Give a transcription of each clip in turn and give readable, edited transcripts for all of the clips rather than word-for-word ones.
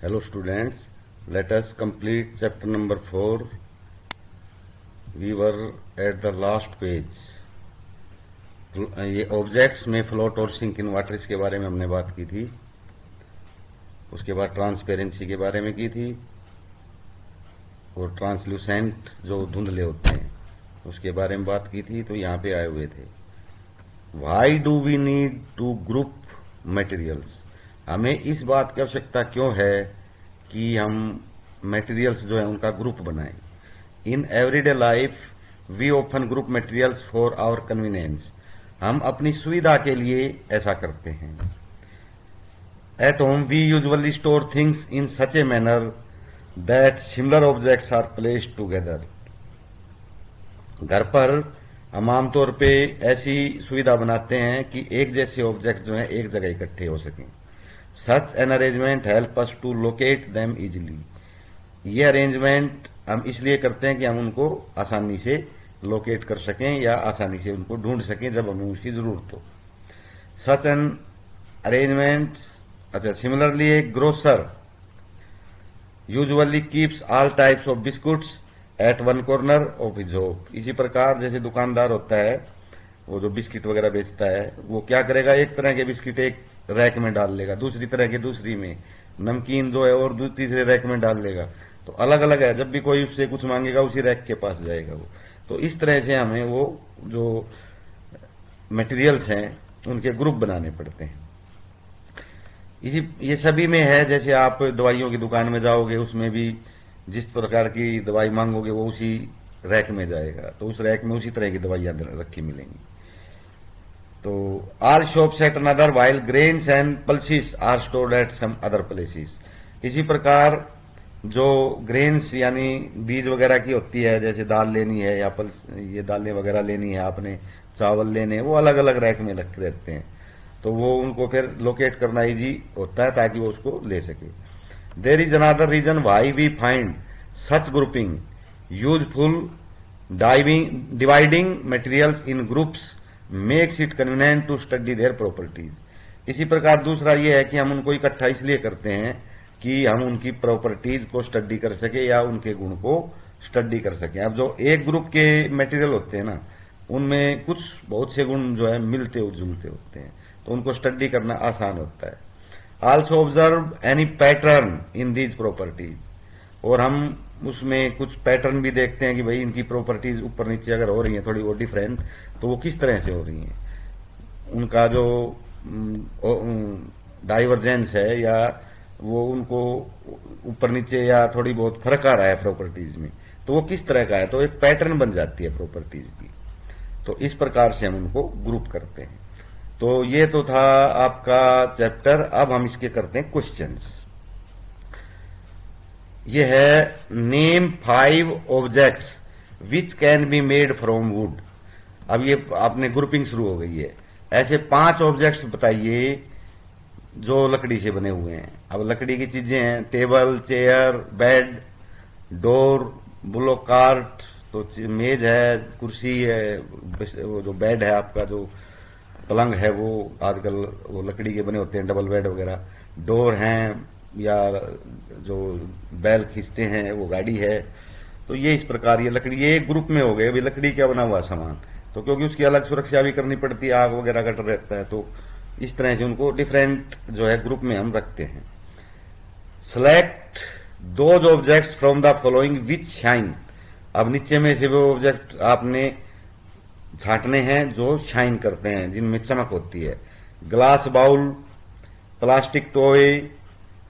Hello students, let us complete chapter number 4. We were at the last page. ये objects में float और sink in water इसके बारे में हमने बात की थी। उसके बाद ट्रांसपेरेंसी के बारे में की थी और ट्रांसल्यूसेंट जो धुंधले होते हैं उसके बारे में बात की थी। तो यहाँ पे आए हुए थे, why do we need to group materials. हमें इस बात की आवश्यकता क्यों है कि हम मटेरियल्स जो है उनका ग्रुप बनाएं। In everyday life we often group materials for our convenience. हम अपनी सुविधा के लिए ऐसा करते हैं। At home we usually store things in such a manner that similar objects are placed together. घर पर हम आमतौर पे ऐसी सुविधा बनाते हैं कि एक जैसे ऑब्जेक्ट जो है एक जगह इकट्ठे हो सकें। Such an arrangement help us to locate them easily. ये अरेंजमेंट हम इसलिए करते हैं कि हम उनको आसानी से लोकेट कर सकें या आसानी से उनको ढूंढ सकें जब हमें उसकी जरूरत हो। सच एन अरेंजमेंट, अच्छा, similarly a grocer usually keeps all types of biscuits at one corner of his shop. इसी प्रकार जैसे दुकानदार होता है वो जो बिस्किट वगैरह बेचता है वो क्या करेगा, एक तरह के बिस्किट एक रैक में डाल लेगा, दूसरी तरह के दूसरी में, नमकीन जो है और तीसरे रैक में डाल लेगा। तो अलग अलग है, जब भी कोई उससे कुछ मांगेगा उसी रैक के पास जाएगा वो। तो इस तरह से हमें वो जो मटेरियल्स हैं उनके ग्रुप बनाने पड़ते हैं। ये सभी में है, जैसे आप दवाइयों की दुकान में जाओगे उसमें भी जिस प्रकार की दवाई मांगोगे वो उसी रैक में जाएगा, तो उस रैक में उसी तरह की दवाइयां रखी मिलेंगी। तो all shops at another while grains and pulses are stored at some other places. इसी प्रकार जो ग्रेन्स यानी बीज वगैरह की होती है, जैसे दाल लेनी है या ये दालें वगैरह लेनी है आपने, चावल लेने, वो अलग अलग रैक में रखे रहते हैं। तो वो उनको फिर लोकेट करना इजी होता है ताकि वो उसको ले सके। There is another reason why we find such grouping useful. Dividing materials in groups makes it convenient to study their properties. इसी प्रकार दूसरा ये है कि हम उनको इकट्ठा इसलिए करते हैं कि हम उनकी प्रॉपर्टीज को स्टडी कर सके या उनके गुण को स्टडी कर सके। अब जो एक ग्रुप के मटेरियल होते हैं ना, उनमें कुछ बहुत से गुण जो है मिलते जुलते होते हैं, तो उनको स्टडी करना आसान होता है। Also observe any pattern in these properties. और हम उसमें कुछ पैटर्न भी देखते हैं कि भाई इनकी प्रॉपर्टीज ऊपर नीचे अगर हो रही है थोड़ी वो डिफरेंट, तो वो किस तरह से हो रही हैं, उनका जो डाइवर्जेंस है या वो उनको ऊपर नीचे या थोड़ी बहुत फर्क आ रहा है प्रॉपर्टीज में, तो वो किस तरह का है, तो एक पैटर्न बन जाती है प्रॉपर्टीज की। तो इस प्रकार से हम उनको ग्रुप करते हैं। तो ये तो था आपका चैप्टर। अब हम इसके करते हैं क्वेश्चंस। ये है name 5 objects which can be made from would. अब ये आपने ग्रुपिंग शुरू हो गई है। ऐसे 5 ऑब्जेक्ट्स बताइए जो लकड़ी से बने हुए हैं। अब लकड़ी की चीजें हैं, table, chair, bed, door, block cart, तो मेज है, कुर्सी है, वो जो बेड है आपका, जो पलंग है वो आजकल वो लकड़ी के बने होते हैं, डबल बेड वगैरह। डोर हैं या जो बैल खींचते हैं वो गाड़ी है। तो ये इस प्रकार ये लकड़ी, ये एक ग्रुप में हो गए। अभी लकड़ी क्या बना हुआ सामान, तो क्योंकि उसकी अलग सुरक्षा भी करनी पड़ती है, आग वगैरह का डर रहता है, तो इस तरह से उनको डिफरेंट जो है ग्रुप में हम रखते हैं। Select those objects from the following which shine. अब नीचे में से वो ऑब्जेक्ट आपने छांटने हैं जो शाइन करते हैं, जिनमें चमक होती है। Glass bowl, plastic toy,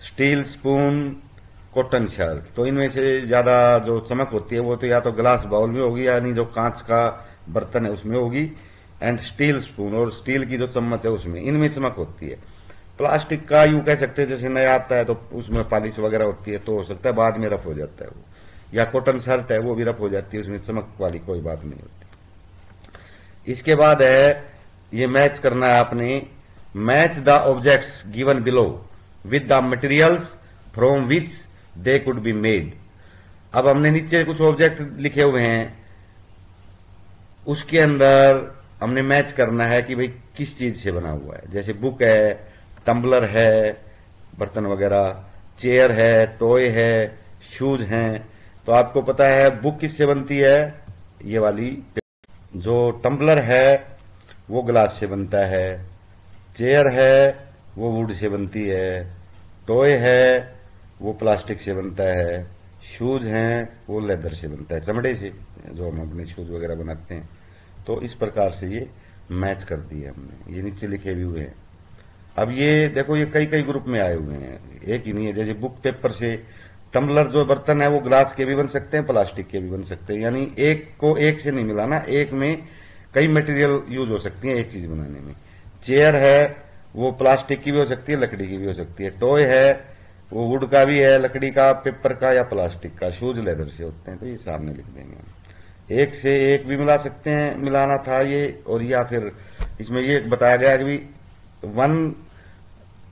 steel spoon, cotton shirt. तो इनमें से ज्यादा जो चमक होती है वो तो या तो ग्लास बाउल में होगी, यानी जो कांच का बर्तन है उसमें होगी, एंड स्टील स्पून, और स्टील की जो चम्मच है उसमें, इनमें चमक होती है। प्लास्टिक का यूं कह सकते हैं जैसे नया आता है तो उसमें पॉलिश वगैरह होती है, तो हो सकता है बाद में रफ हो जाता है वो। या कॉटन शर्ट है वो भी रफ हो जाती है, उसमें चमक वाली कोई बात नहीं होती। इसके बाद है ये मैच करना है आपने। Match the objects given below with the materials from which they could be made. अब हमने नीचे कुछ ऑब्जेक्ट लिखे हुए हैं, उसके अंदर हमने मैच करना है कि भाई किस चीज से बना हुआ है। जैसे बुक है, टम्बलर है, बर्तन वगैरह, चेयर है, टॉय है, शूज हैं। तो आपको पता है बुक किससे बनती है, ये वाली। जो टम्बलर है वो ग्लास से बनता है, चेयर है वो वुड से बनती है, टॉय है वो प्लास्टिक से बनता है, शूज हैं वो लेदर से बनता है, चमड़े से, जो हम अपने शूज वगैरह बनाते हैं। तो इस प्रकार से ये मैच कर दिए हमने, ये नीचे लिखे भी हुए हैं। अब ये देखो, ये कई कई ग्रुप में आए हुए हैं, एक ही नहीं है। जैसे बुक पेपर से टम्बलर जो बर्तन है वो ग्लास के भी बन सकते हैं, प्लास्टिक के भी बन सकते हैं, यानी एक को एक से नहीं मिलाना, एक में कई मटेरियल यूज हो सकती है एक चीज बनाने में। चेयर है वो प्लास्टिक की भी हो सकती है, लकड़ी की भी हो सकती है, टॉय है वो वुड का भी है, लकड़ी का, पेपर का या प्लास्टिक का, शूज लेदर से होते हैं। तो ये सामने लिख देंगे हम, एक से एक भी मिला सकते हैं, मिलाना था ये। और या फिर इसमें ये बताया गया कि one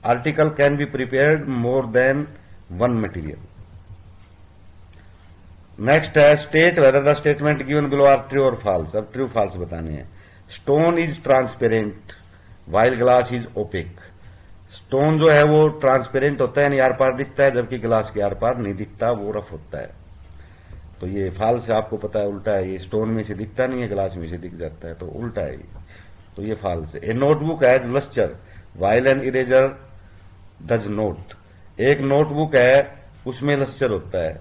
article can be prepared more than one material. Next है state whether the statement given below are true और फॉल्स। अब ट्रू फॉल्स बताने हैं। Stone is transparent while glass is opaque. Stone जो है वो ट्रांसपेरेंट होता है, यानी आर पार दिखता है, जबकि ग्लास के आर पार नहीं दिखता, वो रफ होता है। तो ये फॉल्स है, आपको पता है उल्टा है, ये स्टोन में से दिखता नहीं है, ग्लास में से दिख जाता है, तो उल्टा है ये। तो ये फॉल्स है। A notebook has lustre while an eraser does not. एक नोटबुक है उसमें लस्टर होता है,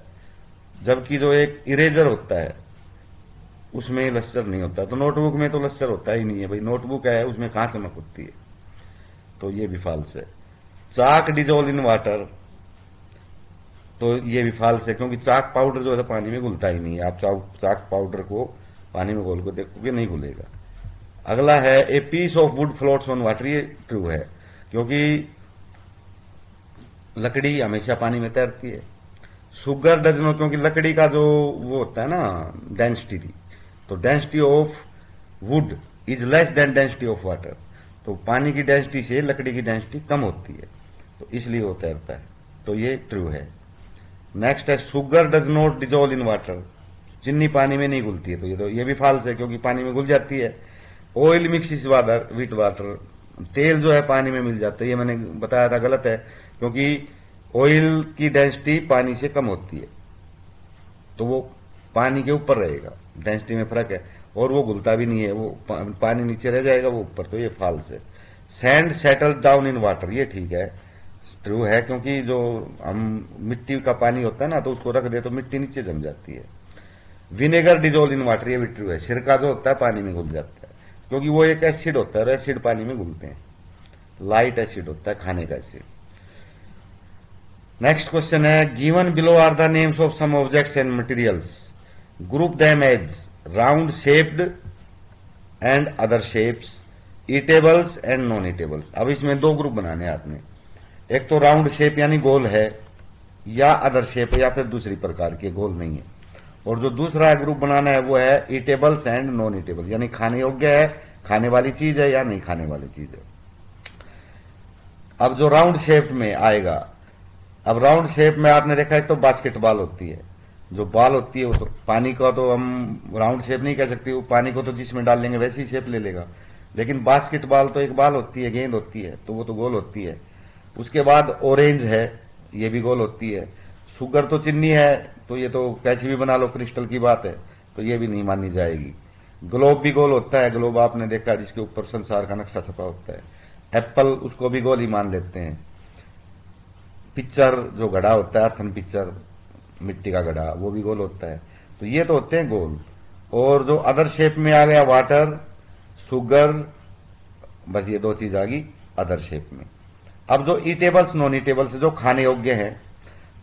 जबकि जो एक इरेजर होता है उसमें लस्टर नहीं होता। तो नोटबुक में तो लस्टर होता ही नहीं है भाई, नोटबुक है उसमें कहां चमक होती है। तो ये भी फॉल्स है। चाक डिजोल्व इन वाटर, तो ये भी फॉल्स है, क्योंकि चाक पाउडर जो है पानी में घुलता ही नहीं है। आप चाक पाउडर को पानी में घोल को देखोगे नहीं घुलेगा। अगला है a piece of wood floats on water. ये ट्रू है, क्योंकि लकड़ी हमेशा पानी में तैरती है। शुगर डज नो, क्योंकि लकड़ी का जो वो होता है ना डेंसिटी, तो density of would is less than density of water. तो पानी की डेंसिटी से लकड़ी की डेंसिटी कम होती है, तो इसलिए वो तैरता है। तो ये ट्रू है। नेक्स्ट है sugar does not dissolve in water. चीनी पानी में नहीं घुलती है, तो ये भी फॉल्स है, क्योंकि पानी में घुल जाती है। Oil mix is water with water. तेल जो है पानी में मिल जाता है, ये मैंने बताया था गलत है, क्योंकि ऑयल की डेंसिटी पानी से कम होती है, तो वो पानी के ऊपर रहेगा, डेंसिटी में फर्क है, और वो घुलता भी नहीं है, वो पानी नीचे रह जाएगा, वो ऊपर। तो ये फॉल्स है। Sand settle down in water. ये ठीक है, ट्रू है, क्योंकि जो हम मिट्टी का पानी होता है ना, तो उसको रख दे तो मिट्टी नीचे जम जाती है। Vinegar dissolve in water. ये भी ट्रू है। सिरका जो होता है पानी में घुल जाता है, क्योंकि वो एक एसिड होता है और एसिड पानी में घुलते हैं, लाइट एसिड होता है, खाने का एसिड। नेक्स्ट क्वेश्चन है given below are the names of some objects and materials, group them as round shaped and other shapes, edibles and non edibles. अब इसमें दो ग्रुप बनाने हैं आपने, एक तो राउंड शेप यानी गोल है, या अदर शेप या फिर दूसरी प्रकार के गोल नहीं है, और जो दूसरा ग्रुप बनाना है वो है ईटेबल्स एंड नॉन ईटेबल्स, यानी खाने योग्य है, खाने वाली चीज है या नहीं खाने वाली चीज है। अब जो राउंड शेप में आएगा, अब राउंड शेप में आपने देखा है तो बास्केटबॉल होती है, जो बॉल होती है वो तो पानी का, तो हम राउंड शेप नहीं कह सकते, वो पानी को तो जिसमें डाल लेंगे वैसी शेप ले लेगा। लेकिन बास्केटबॉल तो एक बॉल होती है, गेंद होती है, तो वो तो गोल होती है। उसके बाद ऑरेंज है, ये भी गोल होती है। शुगर तो चीनी है, तो ये तो कैसी भी बना लो, क्रिस्टल की बात है, तो ये भी नहीं मानी जाएगी। ग्लोब भी गोल होता है, ग्लोब आपने देखा जिसके ऊपर संसार का नक्शा छपा होता है। एप्पल, उसको भी गोल ही मान लेते हैं। पिक्चर जो घड़ा होता है, अर्थन पिक्चर, मिट्टी का घड़ा, वो भी गोल होता है। तो ये तो होते हैं गोल। और जो अदर शेप में आ गया वाटर, शुगर, बस ये दो चीज आ गई अदर शेप में। अब जो ईटेबल्स नॉन ईटेबल्स जो खाने योग्य है,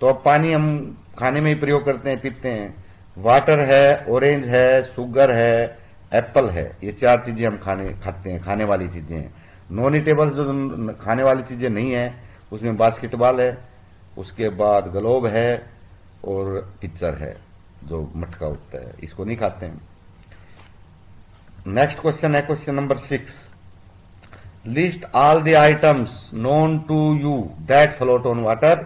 तो अब पानी हम खाने में ही प्रयोग करते हैं, पीते हैं। वाटर है, ऑरेंज है, शुगर है, एप्पल है, ये चार चीजें हम खाते हैं, खाने वाली चीजें हैं। नॉन ईटेबल्स जो खाने वाली चीजें नहीं है, उसमें बास्केटबॉल है, उसके बाद ग्लोब है, और पिक्चर है जो मटका होता है, इसको नहीं खाते हैं। नेक्स्ट क्वेश्चन है question number 6। List all the items known to you that float on water,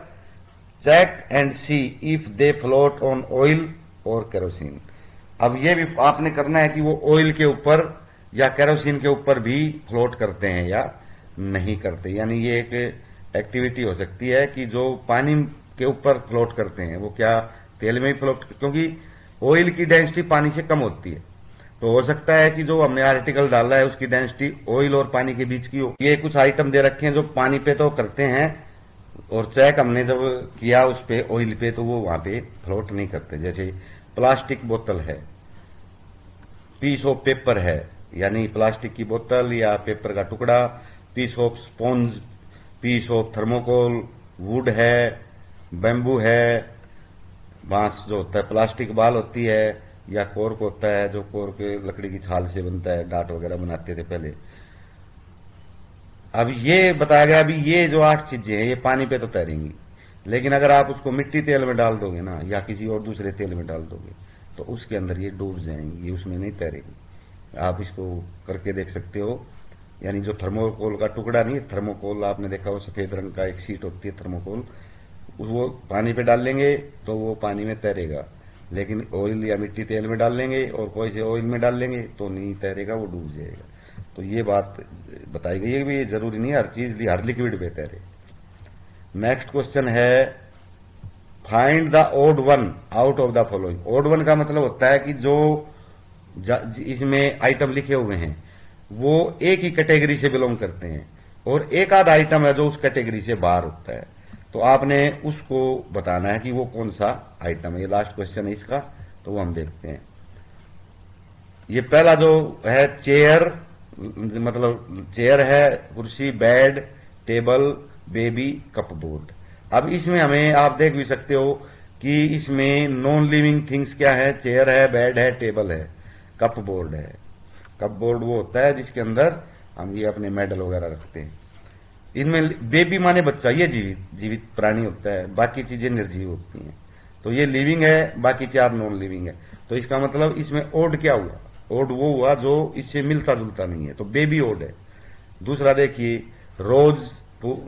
check and see if they float on oil और केरोसिन। अब ये भी आपने करना है कि वो ऑयल के ऊपर या केरोसिन के ऊपर भी फ्लोट करते हैं या नहीं करते। यानी ये एक एक्टिविटी हो सकती है कि जो पानी के ऊपर फ्लोट करते हैं। वो क्या तेल में ही फ्लोट, क्योंकि ऑयल की डेंसिटी पानी से कम होती है, तो हो सकता है कि जो हमने आर्टिकल डाला है उसकी डेंसिटी ऑयल और पानी के बीच की हो। ये कुछ आइटम दे रखे हैं जो पानी पे तो करते हैं, और चेक हमने जब किया उस पे ऑयल पे तो वो वहां पे फ्लोट नहीं करते। जैसे प्लास्टिक बोतल है, पीस ऑफ पेपर है, यानी प्लास्टिक की बोतल या पेपर का टुकड़ा, piece of sponge, piece of thermocol, wood है, बैम्बू है, बांस जो होता है, प्लास्टिक बाल होती है, या कोर्क होता है जो कोर्क लकड़ी की छाल से बनता है, डाट वगैरह बनाते थे पहले। अब ये बताया गया, अभी ये जो 8 चीजें हैं ये पानी पे तो तैरेंगी, लेकिन अगर आप उसको मिट्टी तेल में डाल दोगे ना, या किसी और दूसरे तेल में डाल दोगे, तो उसके अंदर ये डूब जाएंगी, ये उसमें नहीं तैरेगी। आप इसको करके देख सकते हो। यानी जो थर्मोकोल का टुकड़ा नहीं, थर्मोकोल आपने देखा वो सफेद रंग का एक शीट होती है थर्मोकोल, वो पानी पे डाल लेंगे तो वो पानी में तैरेगा, लेकिन ऑयल या मिट्टी तेल में डाल लेंगे और कोई से ऑयल में डाल लेंगे तो नहीं तैरेगा, वो डूब जाएगा। तो ये बात बताई गई है कि ये जरूरी नहीं हर चीज हर लिक्विड पे तैरे। नेक्स्ट क्वेश्चन है, find the odd one out of the following. Odd one का मतलब होता है कि जो इसमें आइटम लिखे हुए हैं वो एक ही कैटेगरी से बिलोंग करते हैं, और एक आध आइटम है जो उस कैटेगरी से बाहर होता है, तो आपने उसको बताना है कि वो कौन सा आइटम है। ये लास्ट क्वेश्चन है इसका, तो वो हम देखते हैं। ये पहला जो है चेयर, मतलब चेयर है, कुर्सी, बेड, टेबल, बेबी, कपबोर्ड। अब इसमें हमें आप देख भी सकते हो कि इसमें नॉन लिविंग थिंग्स क्या है, चेयर है, बेड है, टेबल है, कपबोर्ड है। कपबोर्ड वो होता है जिसके अंदर हम ये अपने मेडल वगैरह रखते हैं। इनमें बेबी माने बच्चा, ये जीवित प्राणी होता है, बाकी चीजें निर्जीव होती हैं। तो ये लिविंग है, बाकी 4 नॉन लिविंग है। तो इसका मतलब इसमें ओड क्या हुआ, ओड वो हुआ जो इससे मिलता जुलता नहीं है, तो बेबी ओड है। दूसरा देखिए, रोज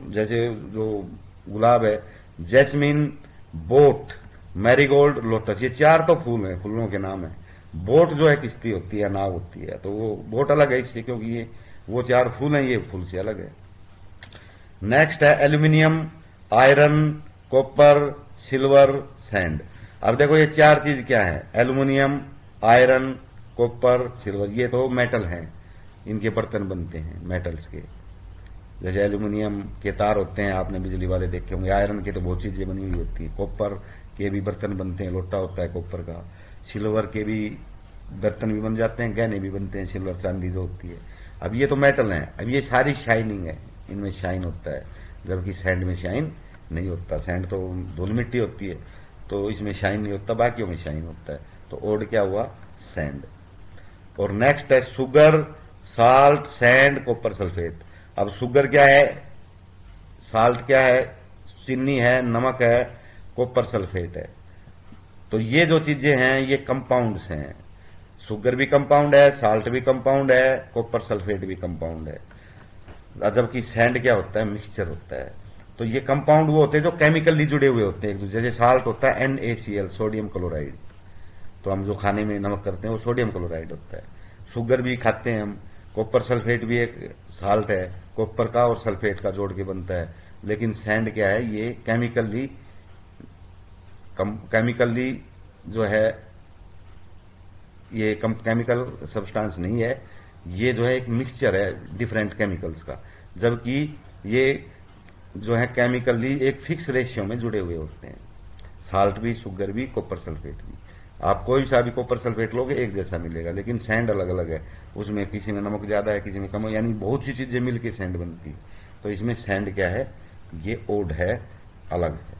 जैसे जो गुलाब है, जैस्मिन, बोट, मैरीगोल्ड, लोटस, ये 4 तो फूल हैं, फूलों के नाम है। बोट जो है किश्ती होती है, नाव होती है, तो वो बोट अलग है इससे, क्योंकि ये वो 4 फूल हैं, ये फूल से अलग है। नेक्स्ट है aluminium, iron, copper, silver, sand. अब देखो ये 4 चीज क्या है, एल्यूमिनियम, आयरन, कॉपर, सिल्वर, ये तो मेटल हैं, इनके बर्तन बनते हैं मेटल्स के। जैसे एल्यूमिनियम के तार होते हैं, आपने बिजली वाले देखे होंगे, आयरन के तो बहुत चीजें बनी हुई होती है, कॉपर के भी बर्तन बनते हैं, लोटा होता है कॉपर का, सिल्वर के भी बर्तन भी बन जाते हैं, गहने भी बनते हैं, सिल्वर चांदी जो होती है। अब ये तो मेटल है, अब ये सारी शाइनिंग है, इनमें शाइन होता है, जबकि सैंड में शाइन नहीं होता। सैंड तो धूल मिट्टी होती है, तो इसमें शाइन नहीं होता, बाकियों में शाइन होता है। तो ओड क्या हुआ, सैंड। और नेक्स्ट है sugar, salt, sand, copper sulphate. अब सुगर क्या है, साल्ट क्या है, चीनी है, नमक है, कॉपर सल्फेट है। तो ये जो चीजें हैं ये कंपाउंड्स हैं, सुगर भी कंपाउंड है, साल्ट भी कंपाउंड है, कॉपर सल्फेट भी कंपाउंड है। जबकि सैंड क्या होता है, मिक्सचर होता है। तो ये कंपाउंड वो होते हैं जो केमिकली जुड़े हुए होते हैं एक दूसरे। जैसे साल्ट होता है NaCl, सोडियम क्लोराइड, तो हम जो खाने में नमक करते हैं वो सोडियम क्लोराइड होता है। शुगर भी खाते हैं हम, कॉपर सल्फेट भी एक साल्ट है, कॉपर का और सल्फेट का जोड़ के बनता है। लेकिन सैंड क्या है, ये केमिकली जो है, ये केमिकल सब्सटेंस नहीं है, ये जो है एक मिक्सचर है डिफरेंट केमिकल्स का। जबकि ये जो है केमिकली एक फिक्स रेशियो में जुड़े हुए होते हैं, साल्ट भी, शुगर भी, कॉपर सल्फेट भी। आप कोई सा भी कॉपर सल्फेट लोगे एक जैसा मिलेगा, लेकिन सैंड अलग अलग है, उसमें किसी में नमक ज्यादा है, किसी में कम है, यानी बहुत सी चीजें मिलकर सैंड बनती है। तो इसमें सैंड क्या है, ये ओड है, अलग है।